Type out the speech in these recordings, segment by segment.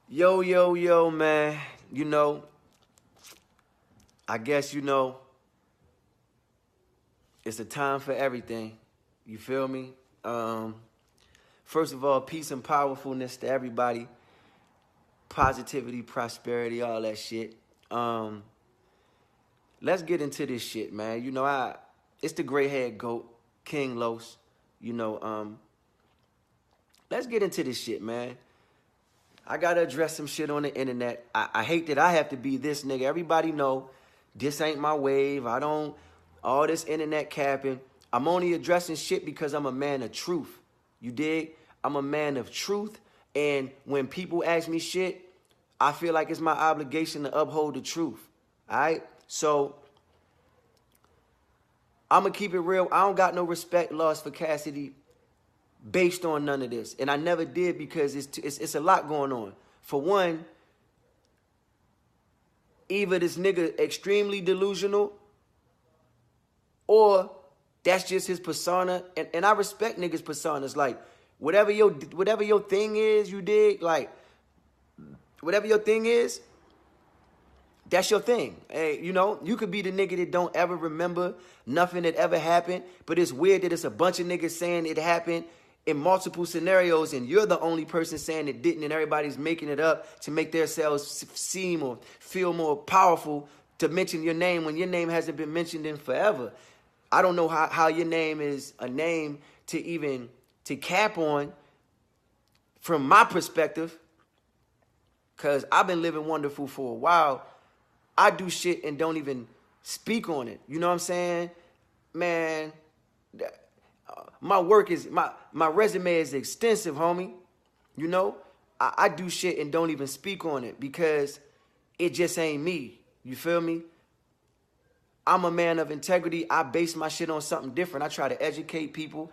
Yo, yo, yo, man. I guess it's a time for everything. You feel me? First of all, peace and powerfulness to everybody. Positivity, prosperity, all that shit. Let's get into this shit, man. It's the gray haired goat, King Los. Let's get into this shit, man. I gotta address some shit on the internet. I hate that I have to be this nigga. Everybody know this ain't my wave. I don't, all this internet capping. I'm only addressing shit because I'm a man of truth. You dig? I'm a man of truth. And when people ask me shit, I feel like it's my obligation to uphold the truth. All right? So, I'm going to keep it real. I don't got no respect lost for Cassidy based on none of this. And I never did because it's a lot going on. For one, either this nigga extremely delusional or that's just his persona. And I respect niggas' personas. Like, whatever your thing is, you dig? Like, whatever your thing is, that's your thing. Hey, you could be the nigga that don't ever remember nothing that ever happened, but it's weird that it's a bunch of niggas saying it happened in multiple scenarios, and you're the only person saying it didn't, and everybody's making it up to make themselves seem or feel more powerful to mention your name when your name hasn't been mentioned in forever. I don't know how your name is a name to cap on from my perspective, because I've been living wonderful for a while. I do shit and don't even speak on it. You know what I'm saying? Man, my work is, my resume is extensive, homie. I do shit and don't even speak on it because it just ain't me. You feel me? I'm a man of integrity. I base my shit on something different. I try to educate people.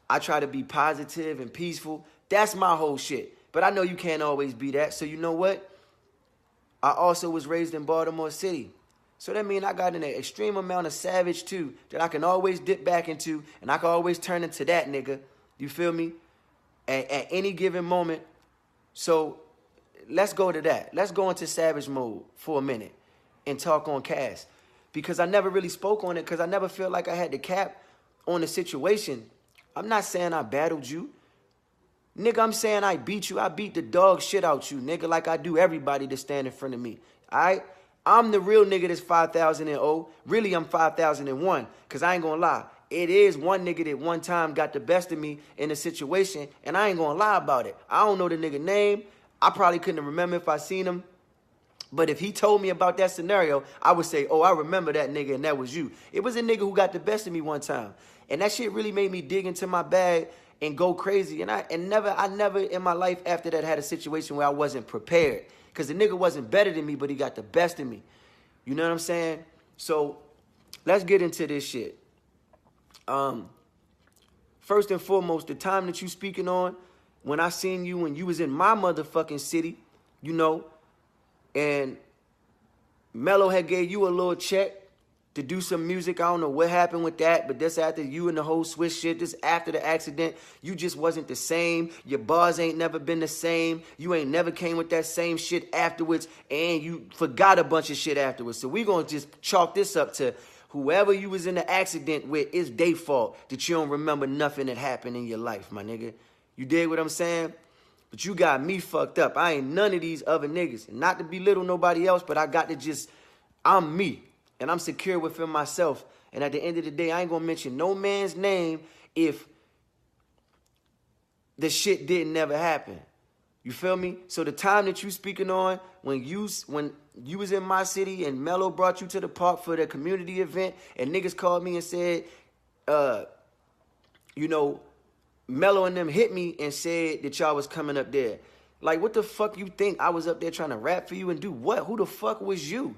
I try to be positive and peaceful. That's my whole shit. But I know you can't always be that. So you know what? I also was raised in Baltimore City. So that means I got an extreme amount of savage too that I can always dip back into, and I can always turn into that nigga. You feel me? At any given moment. So let's go to that. Let's go into savage mode for a minute and talk on Cass. Because I never really spoke on it because I never felt like I had to cap on the situation. I'm not saying I battled you. Nigga, I'm saying I beat you. I beat the dog shit out you, nigga, like I do everybody that stand in front of me. All right? I'm the real nigga that's 5,000. Really, I'm 5,001, because I ain't gonna lie. It is one nigga that one time got the best of me in a situation, and I ain't gonna lie about it. I don't know the nigga name. I probably couldn't remember if I seen him. But if he told me about that scenario, I would say, oh, I remember that nigga, and that was you. It was a nigga who got the best of me one time. And that shit really made me dig into my bag and go crazy. And I never in my life after that had a situation where I wasn't prepared. Because the nigga wasn't better than me, but he got the best of me. You know what I'm saying? So let's get into this shit. First and foremost, the time that you speaking on, when I seen you when you was in my motherfucking city, and Mello had gave you a little check to do some music. I don't know what happened with that, but that's after you and the whole Swiss shit. This after the accident. You just wasn't the same. Your bars ain't never been the same. You ain't never came with that same shit afterwards, and you forgot a bunch of shit afterwards. So we gonna just chalk this up to whoever you was in the accident with, it's their fault that you don't remember nothing that happened in your life, my nigga. You dig what I'm saying? But you got me fucked up. I ain't none of these other niggas. And not to belittle nobody else, but I got to just, I'm me. And I'm secure within myself. And at the end of the day, I ain't going to mention no man's name if the shit didn't never happen. You feel me? So the time that you speaking on, when you was in my city and Mello brought you to the park for the community event, and niggas called me and said, Mello and them hit me and said that y'all was coming up there. Like, what the fuck you think? I was up there trying to rap for you and do what? Who the fuck was you?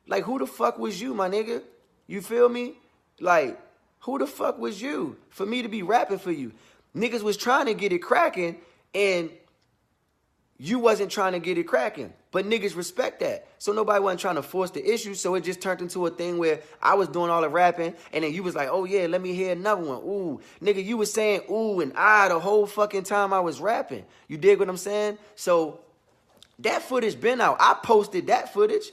Like, who the fuck was you, my nigga? You feel me? Like, who the fuck was you for me to be rapping for you? Niggas was trying to get it cracking, and you wasn't trying to get it cracking. But niggas respect that. So nobody wasn't trying to force the issue, so it just turned into a thing where I was doing all the rapping, and then you was like, oh yeah, let me hear another one. Ooh. Nigga, you was saying ooh and ah the whole fucking time I was rapping. You dig what I'm saying? So That footage been out. I posted that footage.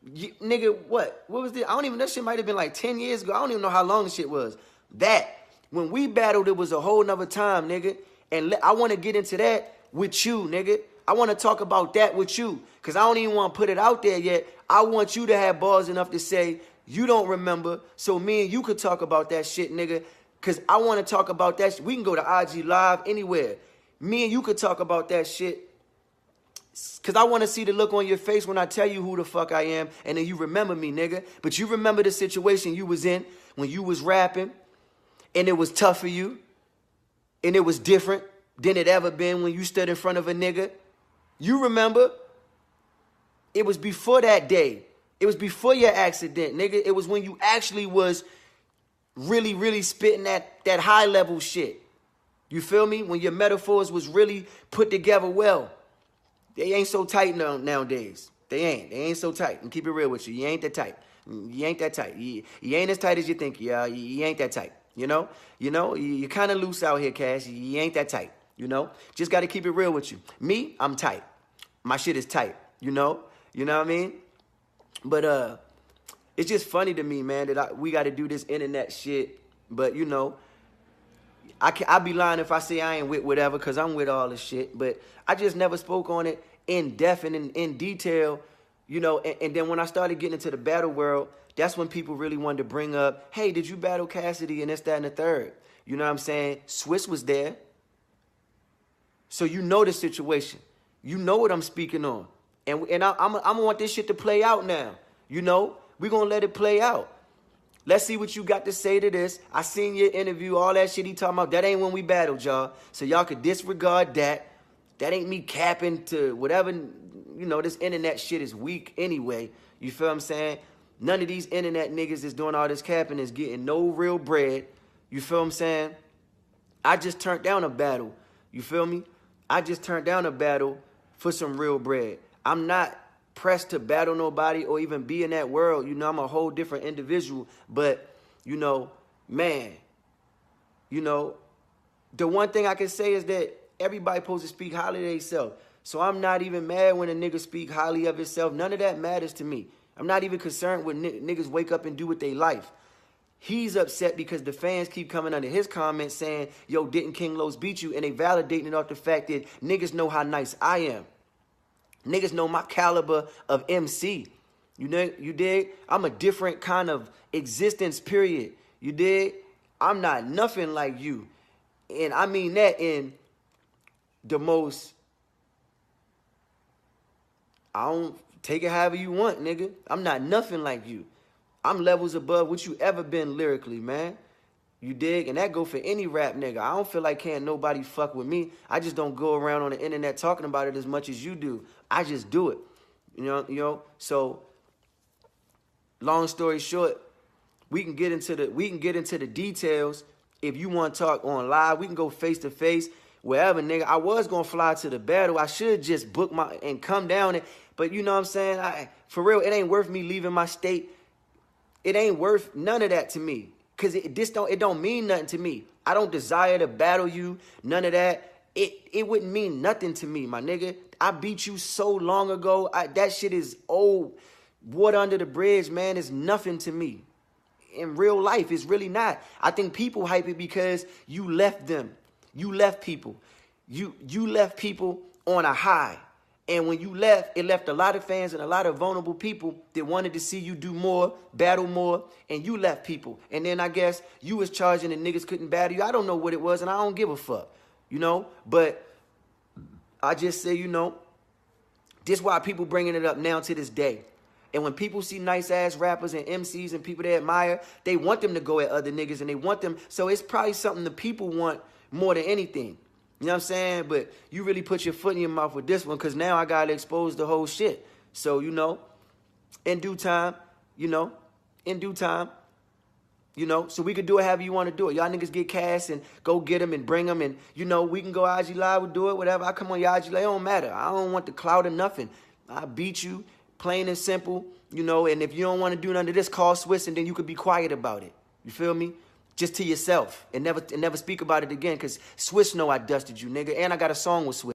Nigga, what? What was this? I don't even know. That shit might have been like 10 years ago. I don't even know how long the shit was. That, when we battled, it was a whole nother time, nigga. And I want to get into that with you, nigga. I want to talk about that with you. Because I don't even want to put it out there yet. I want you to have balls enough to say, you don't remember, so me and you could talk about that shit, nigga. Because I want to talk about that shit. We can go to IG Live anywhere. Me and you could talk about that shit. Because I want to see the look on your face when I tell you who the fuck I am, and then you remember me, nigga. But you remember the situation you was in when you was rapping, and it was tough for you, and it was different than it ever been when you stood in front of a nigga. You remember? It was before that day. It was before your accident, nigga. It was when you actually was really, really spitting that high level shit. You feel me? When your metaphors was really put together well. They ain't so tight nowadays. They ain't so tight. And keep it real with you. You ain't that tight. You ain't that tight. You ain't as tight as you think. You ain't that tight. You know? You're kind of loose out here, Cass. You ain't that tight. You know? Just got to keep it real with you. Me, I'm tight. My shit is tight. You know? You know what I mean? But it's just funny to me, man, that we got to do this internet shit. But, you know, I'd be lying if I say I ain't with whatever, because I'm with all this shit. But I just never spoke on it in depth and in detail, you know. And then when I started getting into the battle world, that's when people really wanted to bring up, hey, did you battle Cassidy and this, that, and the third? You know what I'm saying? Swiss was there. So you know the situation. You know what I'm speaking on. And I'm going to want this shit to play out now. You know? We're going to let it play out. Let's see what you got to say to this. I seen your interview, all that shit he talking about. That ain't when we battled, y'all. So y'all could disregard that. That ain't me capping to whatever. You know, this internet shit is weak anyway. You feel what I'm saying? None of these internet niggas is doing all this capping is getting no real bread. You feel what I'm saying? I just turned down a battle. You feel me? I just turned down a battle for some real bread. I'm not pressed to battle nobody or even be in that world. You know, I'm a whole different individual. But, you know, man, you know, the one thing I can say is that everybody supposed to speak highly of themselves. So I'm not even mad when a nigga speak highly of himself. None of that matters to me. I'm not even concerned when niggas wake up and do with their life. He's upset because the fans keep coming under his comments saying, yo, didn't King Los beat you? And they validating it off the fact that niggas know how nice I am. Niggas know my caliber of MC. You know, you dig? I'm a different kind of existence, period. You dig? I'm not nothing like you. And I mean that in the most, I don't take it however you want, nigga. I'm not nothing like you. I'm levels above what you ever been lyrically, man. You dig? And that go for any rap nigga. I don't feel like can't nobody fuck with me. I just don't go around on the internet talking about it as much as you do. I just do it. You know? So, long story short, we can get into the details. If you want to talk on live, we can go face to face, wherever, nigga. I was gonna fly to the battle. I should just book and come down it. But you know what I'm saying? For real, it ain't worth me leaving my state. It ain't worth none of that to me. Cause it don't mean nothing to me. I don't desire to battle you, none of that. It wouldn't mean nothing to me, my nigga. I beat you so long ago. That shit is old. Water under the bridge, man, is nothing to me. In real life, it's really not. I think people hype it because you left them. You left people. You left people on a high. And when you left, it left a lot of fans and a lot of vulnerable people that wanted to see you do more, battle more, and you left people. And then I guess you was charging and niggas couldn't battle you. I don't know what it was, and I don't give a fuck, you know? But I just say, you know, this why people bringing it up now to this day. And when people see nice-ass rappers and MCs and people they admire, they want them to go at other niggas, and they want them. So it's probably something the people want more than anything. You know what I'm saying? But you really put your foot in your mouth with this one because now I got to expose the whole shit. So, you know, in due time, so we could do it however you want to do it. Y'all niggas get cast and go get them and bring them. And, you know, we can go IG Live, we'll do it, whatever. I come on your IG Live, it don't matter. I don't want the clout or nothing. I beat you, plain and simple, you know. And if you don't want to do none of this, call Swiss and then you could be quiet about it. You feel me? Just to yourself and never speak about it again because Swiss know I dusted you, nigga. And I got a song with Swiss.